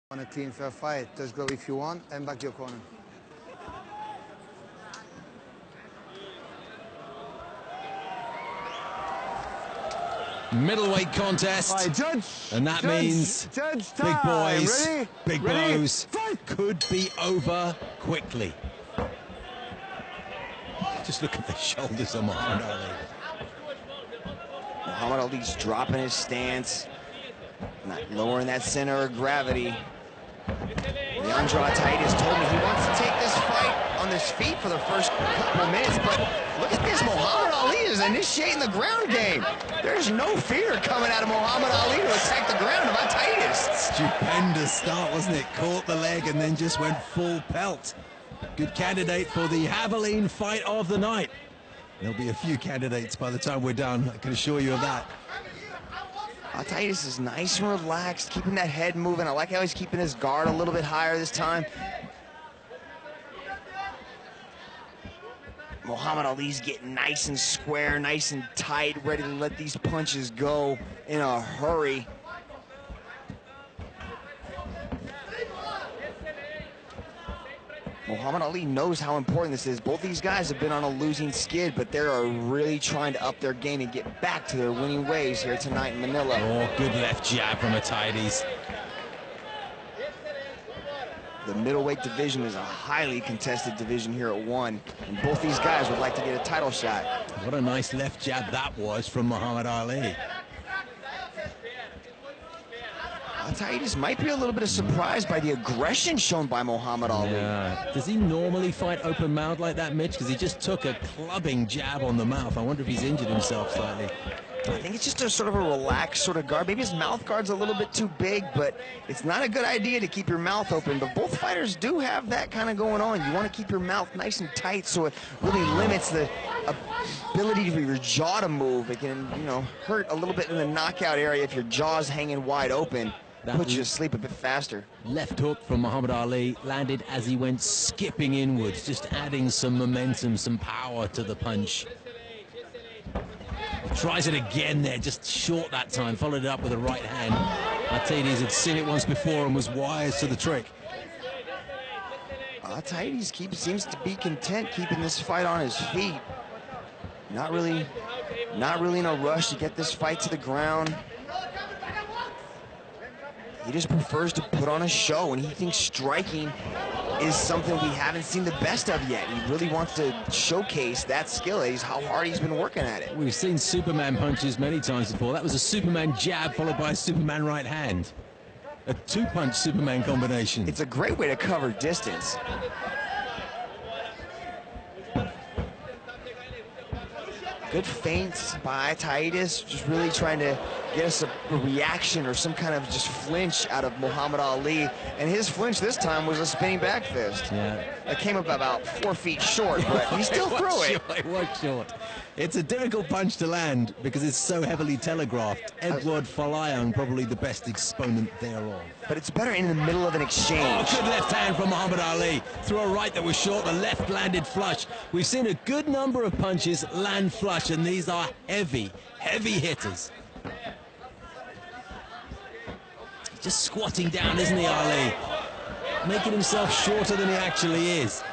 Want a clean, fair fight, just go if you want and back your corner. Middleweight contest, Right, judge, and that means big boys, big blows could be over quickly. Just look at the shoulders of Muhammad Ali. Muhammad Ali's dropping his stance, not lowering that center of gravity. LEANDRO ATAIDES told me he wants to take this fight on his feet for the first couple of minutes, but look at this, Muhammad Ali is initiating the ground game. There's no fear coming out of Muhammad Ali to attack the ground of ATAIDES. Stupendous start, wasn't it? Caught the leg and then just went full pelt. Good candidate for the Javelin fight of the night. There'll be a few candidates by the time we're done, I can assure you of that. ATAIDES is nice and relaxed, keeping that head moving. I like how he's keeping his guard a little bit higher this time. Muhammad Ali's getting nice and square, nice and tight, ready to let these punches go in a hurry. Muhammad Ali knows how important this is. Both these guys have been on a losing skid, but they are really trying to up their game and get back to their winning ways here tonight in Manila. Oh, good left jab from ATAIDES. The middleweight division is a highly contested division here at 1, and both these guys would like to get a title shot. What a nice left jab that was from Muhammad Ali. ATAIDES might be a little bit of surprised by the aggression shown by Muhammad Ali. Yeah. Does he normally fight open mouth like that, Mitch? Because he just took a clubbing jab on the mouth. I wonder if he's injured himself slightly. I think it's just a sort of a relaxed sort of guard. Maybe his mouth guard's a little bit too big, but it's not a good idea to keep your mouth open. But both fighters do have that kind of going on. You want to keep your mouth nice and tight so it really limits the ability for your jaw to move. It can, you know, hurt a little bit in the knockout area if your jaw's hanging wide open. Put you to sleep a bit faster. Left hook from Muhammad Ali landed as he went skipping inwards, just adding some momentum, some power to the punch. He tries it again there, just short that time, followed it up with a right hand. ATAIDES had seen it once before and was wise to the trick. ATAIDES seems to be content keeping this fight on his feet. Not really in a rush to get this fight to the ground. He just prefers to put on a show, and he thinks striking is something we haven't seen the best of yet. He really wants to showcase that skill, how hard he's been working at it. We've seen Superman punches many times before. That was a Superman jab followed by a Superman right hand. A two-punch Superman combination. It's a great way to cover distance. Good feints by ATAIDES, just really trying to get us a reaction or some kind of just flinch out of Muhammad Ali. And his flinch this time was a spinning back fist. Yeah. That came up about 4 feet short, but he still threw it. It was short. It's a difficult punch to land because it's so heavily telegraphed. Edward Falayang, probably the best exponent thereof. But it's better in the middle of an exchange. Oh, good left hand from Muhammad Ali. Threw a right that was short, the left landed flush. We've seen a good number of punches land flush, and these are heavy, heavy hitters. Just squatting down, isn't he, Ali? Making himself shorter than he actually is.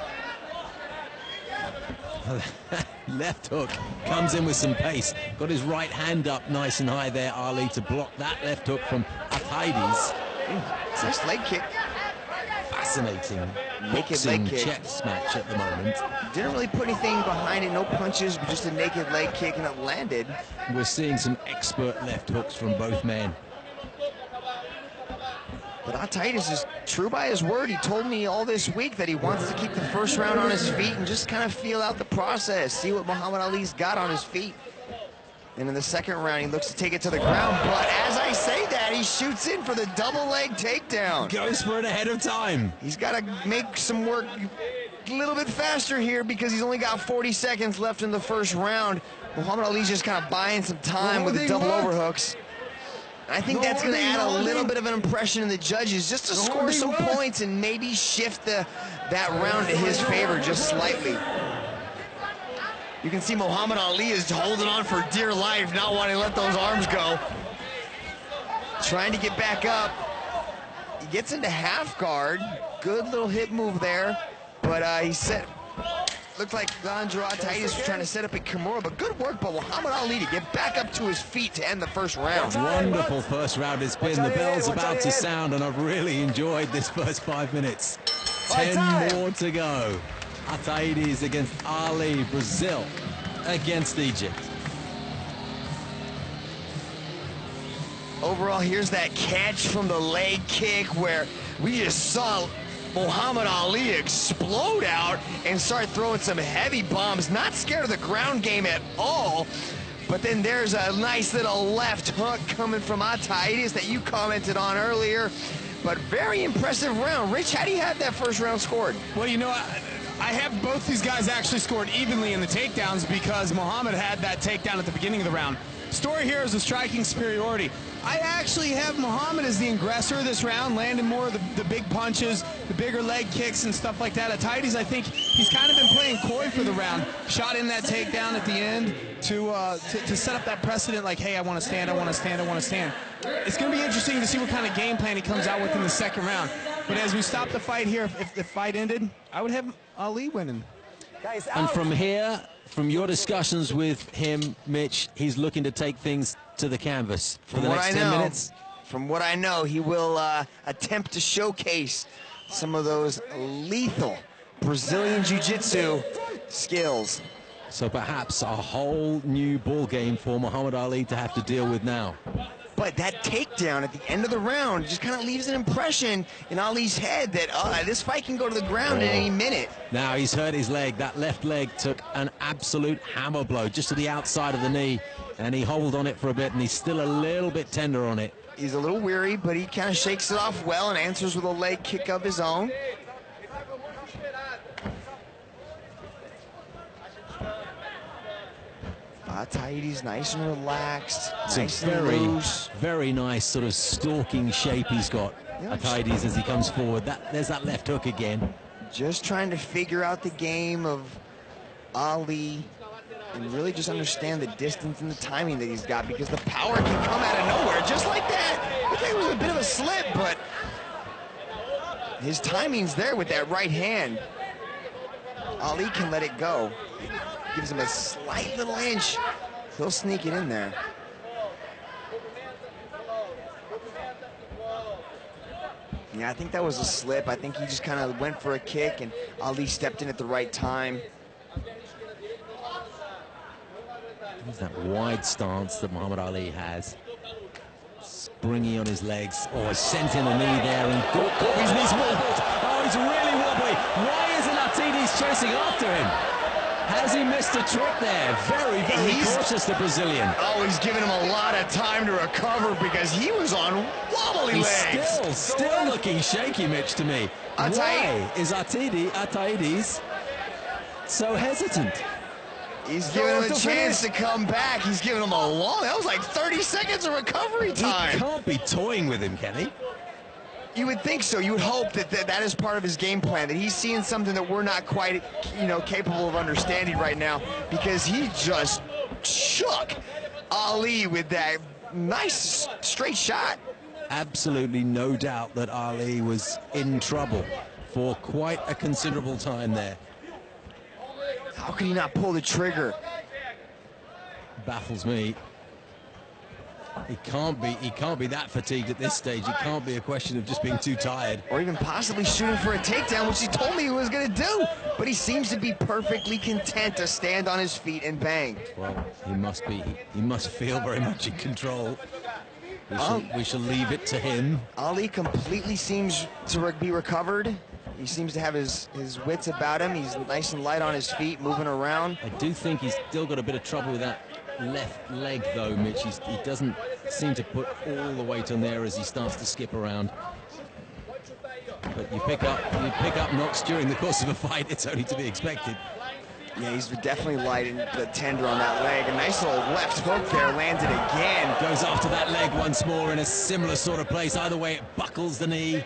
Left hook comes in with some pace. Got his right hand up nice and high there, Ali, to block that left hook from ATAIDES. Nice leg kick. Fascinating. Naked leg kick. Chess match at the moment. Didn't really put anything behind it, no punches, but just a naked leg kick, and it landed. We're seeing some expert left hooks from both men. But ATAIDES is true by his word. He told me all this week that he wants to keep the first round on his feet and just kind of feel out the process, see what Muhammad Ali's got on his feet. And in the second round, he looks to take it to the ground. But as I say that, he shoots in for the double leg takedown. Goes for it ahead of time. He's got to make some work a little bit faster here because he's only got 40 seconds left in the first round. Muhammad Ali's just kind of buying some time with the double overhooks. I think that's going to add a little bit of an impression in the judges just to score some points and maybe shift that round to his favor just slightly. You can see Muhammad Ali is holding on for dear life, not wanting to let those arms go. Trying to get back up. gets into half guard. Good little hip move there, but he set. Looked like LEANDRO ATAIDES was trying to set up a Kimura, but good work by Muhammad Ali to get back up to his feet to end the first round. Wonderful first round it's been. The bell's about to sound, and I've really enjoyed this first 5 minutes. 10 more to go. Ataides against Ali, Brazil against Egypt. Overall, here's that catch from the leg kick where we just saw Muhammad Ali explode out and start throwing some heavy bombs. Not scared of the ground game at all. But then there's a nice little left hook coming from Ataides that you commented on earlier. But very impressive round. Rich, how do you have that first round scored? Well, you know, I have both these guys actually scored evenly in the takedowns because Muhammad had that takedown at the beginning of the round. Story here is a striking superiority. I actually have Muhammad as the aggressor this round, landing more of the big punches, the bigger leg kicks and stuff like that. Ataides, I think he's kind of been playing coy for the round. Shot in that takedown at the end to set up that precedent like, hey, I want to stand, I want to stand, I want to stand. It's going to be interesting to see what kind of game plan he comes out with in the second round. But as we stop the fight here, if the fight ended, I would have Ali winning. And from here, from your discussions with him, Mitch, he's looking to take things to the canvas for the next 10 minutes. From what I know, he will attempt to showcase some of those lethal Brazilian Jiu-Jitsu skills. So perhaps a whole new ball game for Muhammad Ali to have to deal with now. But that takedown at the end of the round just kind of leaves an impression in Ali's head that this fight can go to the ground at any minute. Now he's hurt his leg. That left leg took an absolute hammer blow just to the outside of the knee, and he hobbled on it for a bit, and he's still a little bit tender on it. He's a little weary, but he kind of shakes it off well and answers with a leg kick of his own. Ataides nice and relaxed, nice and loose. Very nice sort of stalking shape he's got, Ataides, as he comes forward. There's that left hook again. Just trying to figure out the game of Ali and really just understand the distance and the timing that he's got, because the power can come out of nowhere just like that. I think it was a bit of a slip, but his timing's there with that right hand. Ali can let it go. Gives him a slight little inch. He'll sneak it in there. Yeah, I think that was a slip. I think he just kind of went for a kick, and Ali stepped in at the right time. There's that wide stance that Muhammad Ali has. Springy on his legs. Oh, sent in a knee there, and caught his knees wobbled. Oh, he's really wobbly. Why isn't Ataides chasing after him? Has he missed a trick there? Very, very cautious, the Brazilian. Oh, he's giving him a lot of time to recover because he was on wobbly legs. He's still looking shaky, Mitch, to me. Why is Ataides so hesitant? He's giving him a chance to come back. He's giving him a long, that was like 30 seconds of recovery time. He can't be toying with him, can he? You would think so. You would hope that that is part of his game plan, that he's seeing something that we're not quite, capable of understanding right now, because he just shook Ali with that nice straight shot. Absolutely no doubt that Ali was in trouble for quite a considerable time there. How can he not pull the trigger? Baffles me. He can't be that fatigued at this stage. It can't be a question of just being too tired. Or even possibly shooting for a takedown, which he told me he was going to do. But he seems to be perfectly content to stand on his feet and bang. Well, he must feel very much in control. We shall leave it to him. Ali completely seems to be recovered. He seems to have his wits about him. He's nice and light on his feet, moving around. I do think he's still got a bit of trouble with that left leg, though, Mitch. He doesn't seem to put all the weight on there as he starts to skip around. But you pick up knocks during the course of a fight. It's only to be expected. Yeah, he's definitely light and tender on that leg. A nice little left hook there, landed again. Goes after that leg once more in a similar sort of place. Either way, it buckles the knee.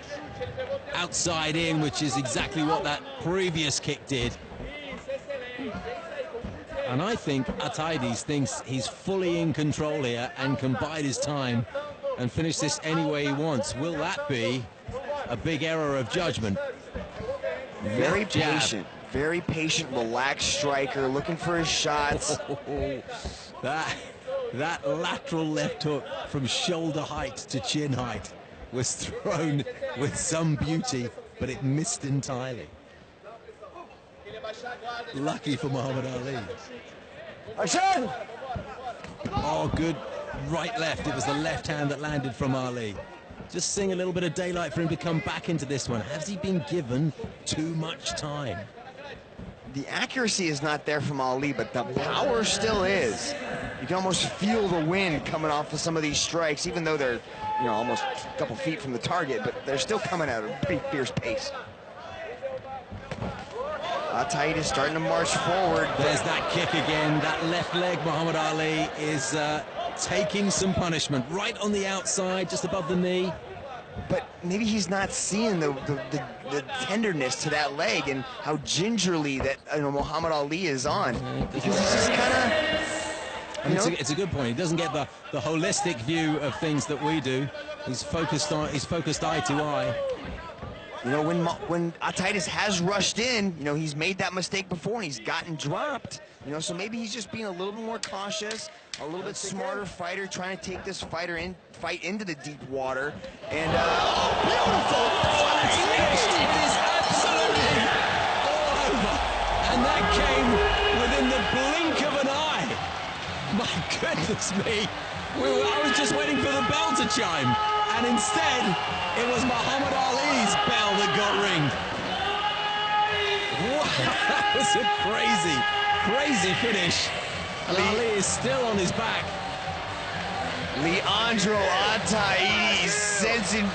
Outside in, which is exactly what that previous kick did. And I think Ataides thinks he's fully in control here and can bide his time and finish this any way he wants. Will that be a big error of judgment. Very Left jab. very patient, relaxed striker, looking for his shots. That lateral left hook from shoulder height to chin height was thrown with some beauty, but it missed entirely. Lucky for Muhammad Ali. Action! Oh, good right-left. It was the left hand that landed from Ali. Just seeing a little bit of daylight for him to come back into this one. Has he been given too much time? The accuracy is not there from Ali, but the power still is. You can almost feel the wind coming off of some of these strikes, even though they're, you know, almost a couple feet from the target, but they're still coming at a pretty fierce pace. Ataides starting to march forward. There's that kick again. That left leg, Muhammad Ali, is taking some punishment. Right on the outside, just above the knee. But maybe he's not seeing the tenderness to that leg and how gingerly that Muhammad Ali is on. Because he's just kind of, it's a good point. He doesn't get the holistic view of things that we do. He's focused eye to eye. You know, when Ataides has rushed in, you know, he's made that mistake before and he's gotten dropped. You know, so maybe he's just being a little bit more cautious, a little bit smarter fighter, trying to take this fight into the deep water. And beautiful! It is absolutely all over, and that came within the blink of an eye. My goodness me! I was just waiting for the bell to chime, and instead it was Muhammad Ali's bell that got ringed. Wow, that was a crazy finish. And Ali is still on his back. Leandro Ataides sensing a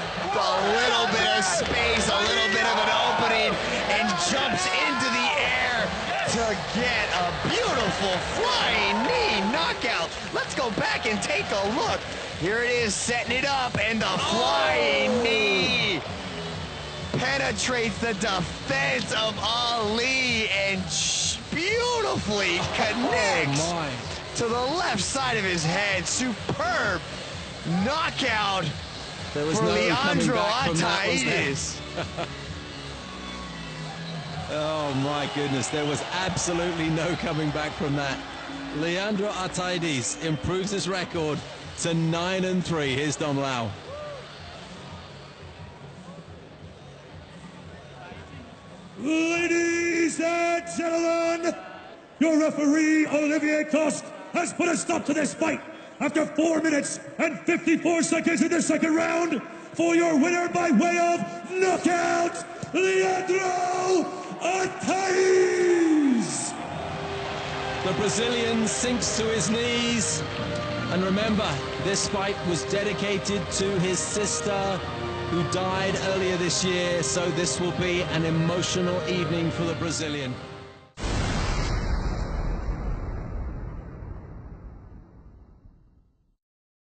little bit of space, a little bit of an opening, and jumps into the air to get a beautiful flying knee knockout. Let's go back and take a look. Here it is, setting it up, and the flying knee penetrates the defense of Ali and beautifully connects to the left side of his head. Superb knockout There was for no Leandro Ataides. Ataides. Oh my goodness, there was absolutely no coming back from that. Leandro Ataides improves his record to 9-3. Here's Dom Lau. Ladies and gentlemen, your referee, Olivier Coste, has put a stop to this fight after 4 minutes and 54 seconds in the second round. For your winner by way of knockout, Leandro Ataides. The Brazilian sinks to his knees. And remember, this fight was dedicated to his sister who died earlier this year, so this will be an emotional evening for the Brazilian.